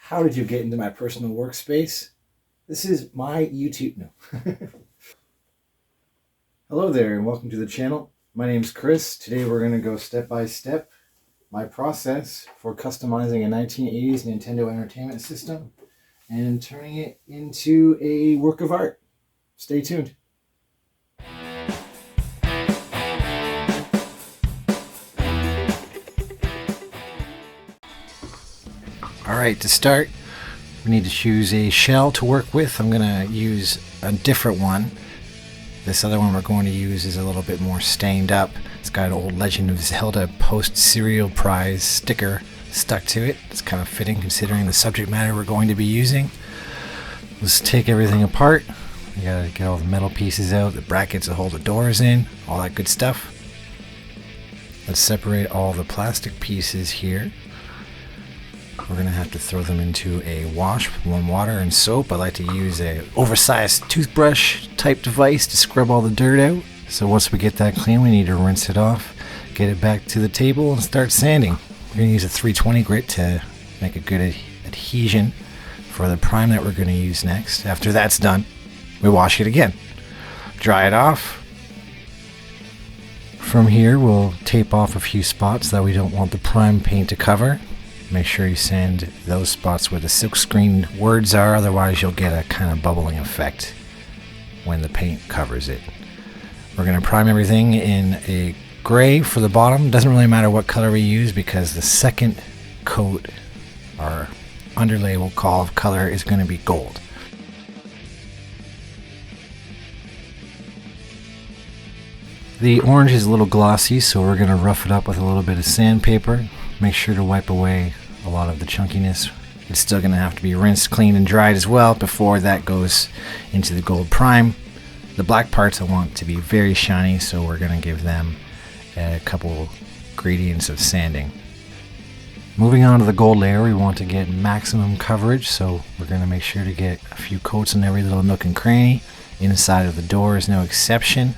How did you get into my personal workspace? This is my YouTube. No. Hello there and welcome to the channel. My name's Chris. Today we're going to go step by step my process for customizing a 1980s Nintendo Entertainment System and turning it into a work of art. Stay tuned. Alright, to start, we need to choose a shell to work with. I'm going to use a different one. This other one we're going to use is a little bit more stained up. It's got an old Legend of Zelda post-serial prize sticker stuck to it. It's kind of fitting considering the subject matter we're going to be using. Let's take everything apart. We gotta get all the metal pieces out, the brackets that hold the doors in, all that good stuff. Let's separate all the plastic pieces here. We're going to have to throw them into a wash with warm water and soap. I like to use a oversized toothbrush type device to scrub all the dirt out. So once we get that clean, we need to rinse it off, get it back to the table, and start sanding. We're going to use a 320 grit to make a good adhesion for the prime that we're going to use next. After that's done, we wash it again. Dry it off. From here, we'll tape off a few spots that we don't want the prime paint to cover. Make sure you sand those spots where the silkscreen words are, otherwise you'll get a kind of bubbling effect when the paint covers it. We're going to prime everything in a gray for the bottom. Doesn't really matter what color we use because the second coat, our underlay we'll call of color, is going to be gold. The orange is a little glossy, so we're going to rough it up with a little bit of sandpaper. Make sure to wipe away a lot of the chunkiness. It's still going to have to be rinsed, cleaned, and dried as well before that goes into the gold prime. The black parts I want to be very shiny, so we're going to give them a couple gradients of sanding. Moving on to the gold layer, we want to get maximum coverage, so we're going to make sure to get a few coats in every little nook and cranny. Inside of the door is no exception.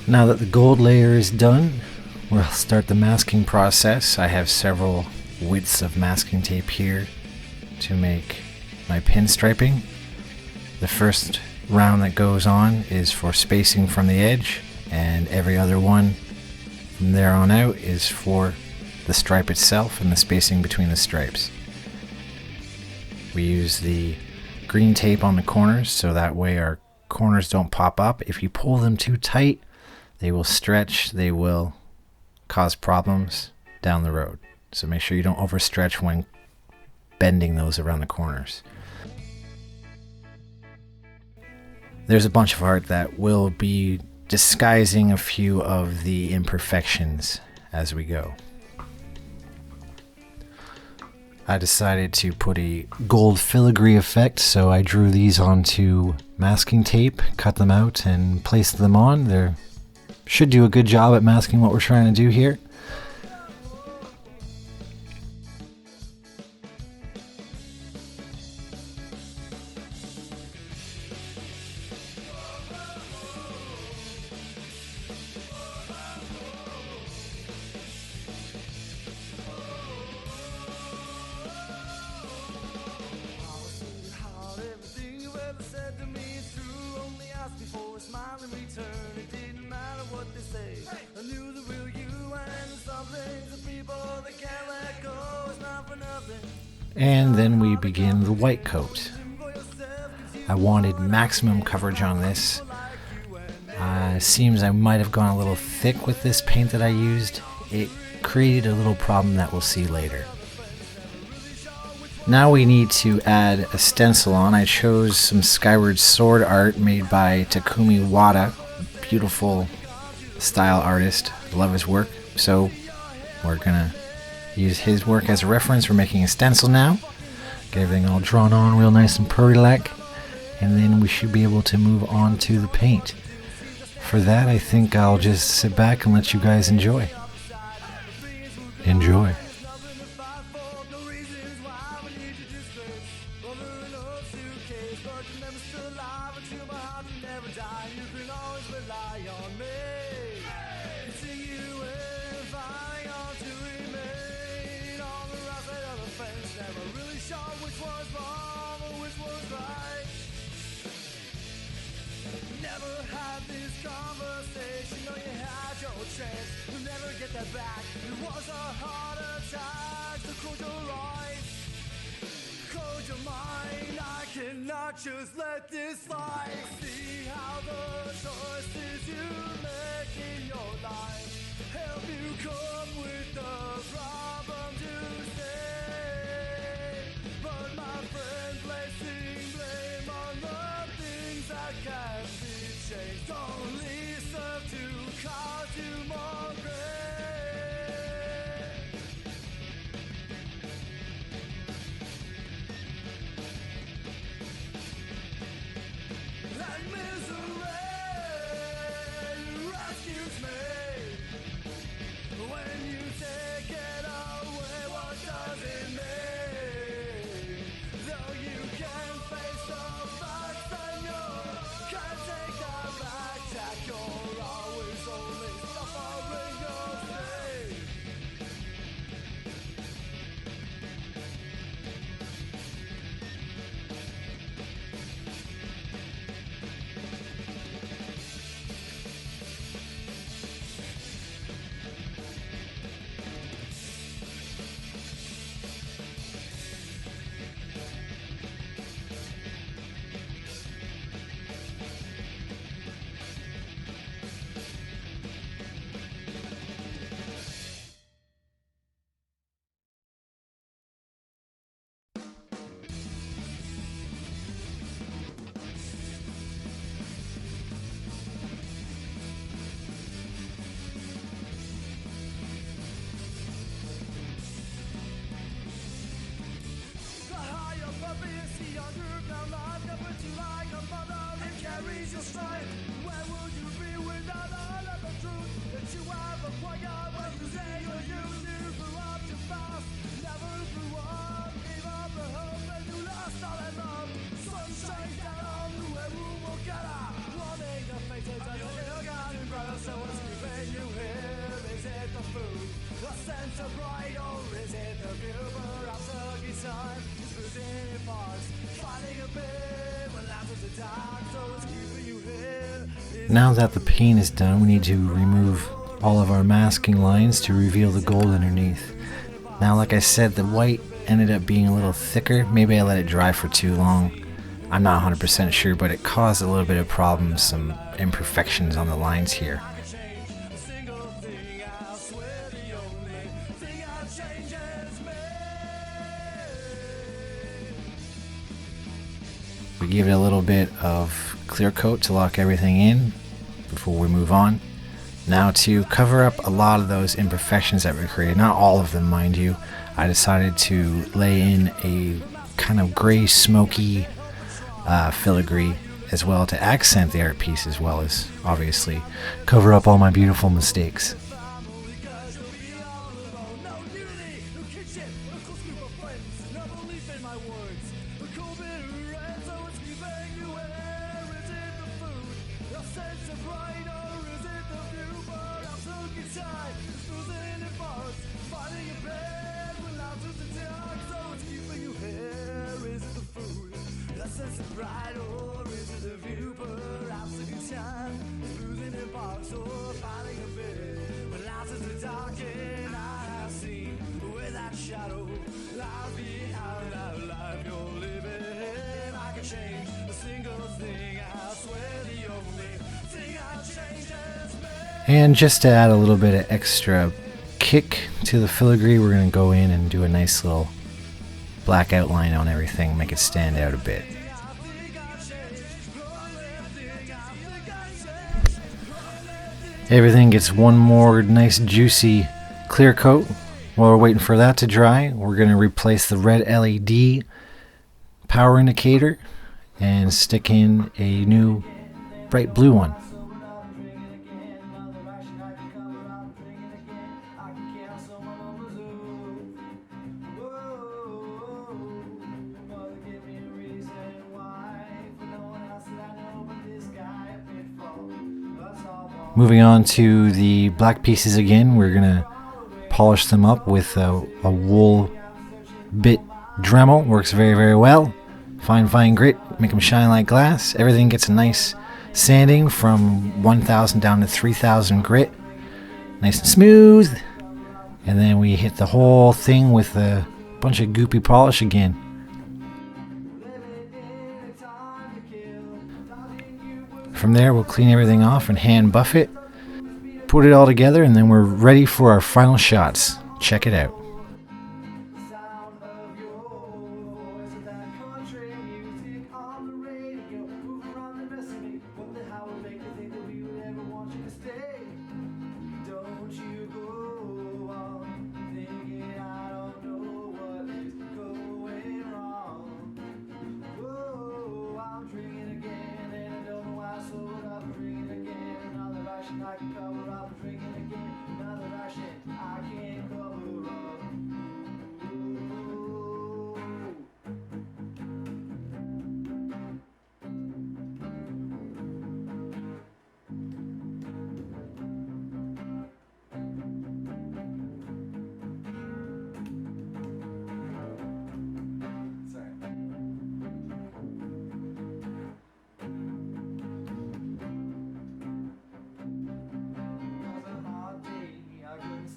Now that the gold layer is done, we'll start the masking process. I have several widths of masking tape here to make my pinstriping. The first round that goes on is for spacing from the edge, and every other one from there on out is for the stripe itself and the spacing between the stripes. We use the green tape on the corners so that way our corners don't pop up. If you pull them too tight, they will stretch, they will cause problems down the road. So make sure you don't overstretch when bending those around the corners. There's a bunch of art that will be disguising a few of the imperfections as we go. I decided to put a gold filigree effect, so I drew these onto masking tape, cut them out, and placed them on. They should do a good job at masking what we're trying to do here. And then we begin the white coat. I wanted maximum coverage on this. Seems I might have gone a little thick with this paint that I used. It created a little problem that we'll see later. Now we need to add a stencil on. I chose some Skyward Sword art made by Takumi Wada. Beautiful style artist. Love his work. So we're gonna use his work as a reference. We're making a stencil now. Get everything all drawn on real nice and purdy-like. and then we should be able to move on to the paint. For that, I think I'll just sit back and let you guys enjoy. Enjoy. Never had this conversation, no, you had your chance. You'll never get that back. It was a heart attack, so close your eyes, close your mind. I cannot just let this slide. See how the choices you make in your life help you come with the problems you say. But my friend, placing blame on the things that can't be changed only serve to cause you more pain. Like misery rescues me. When you take it away, what does it mean? Though you can face the facts and you can't take that back, Jack, you're always only suffering your pain. The higher purpose, the underground life that puts you like a mother and carries your strength. Where would you be without all of the truth that you have acquired? When you say you're used to grew up too fast, never grew up, gave up the hope and you lost all that love. Sunshine down on the way we will get out. Warming the faces of your little garden brother, so what's keeping you here? Is it the food, a sense of pride, or is it the view? Perhaps a good time. Now that the paint is done, we need to remove all of our masking lines to reveal the gold underneath. Now, like I said, the white ended up being a little thicker. Maybe I let it dry for too long. I'm not 100% sure, but it caused a little bit of problems, some imperfections on the lines here. We give it a little bit of clear coat to lock everything in before we move on. Now, to cover up a lot of those imperfections that we created, not all of them mind you, I decided to lay in a kind of gray smoky filigree as well to accent the art piece, as well as obviously cover up all my beautiful mistakes. And just to add a little bit of extra kick to the filigree, we're going to go in and do a nice little black outline on everything, make it stand out a bit. Everything gets one more nice juicy clear coat. While we're waiting for that to dry, we're going to replace the red LED power indicator and stick in a new bright blue one. Moving on to the black pieces again, we're going to polish them up with a wool bit Dremel. Works very, very well. Fine grit, make them shine like glass. Everything gets a nice sanding from 1000 down to 3000 grit. Nice and smooth. And then we hit the whole thing with a bunch of goopy polish again. From there, we'll clean everything off and hand buff it, put it all together, and then we're ready for our final shots. Check it out. I can cover up, drinking again, another Russian I can't cover up.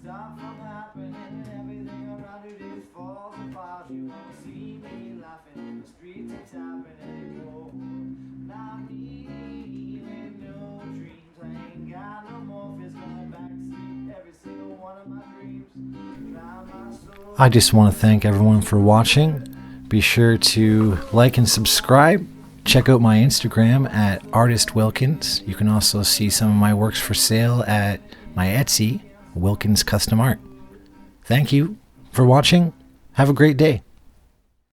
Stop from happening, everything around you just falls apart. You won't see me laughing, the streets ain't tapping anymore. Not me with no dreams, I ain't got no more fears, gonna backseat every single one of my dreams. Drown my soul. I just want to thank everyone for watching. Be sure to like and subscribe. Check out my Instagram at Artist Wilkins. You can also see some of my works for sale at my Etsy, Wilkins Custom Art. Thank you for watching. Have a great day.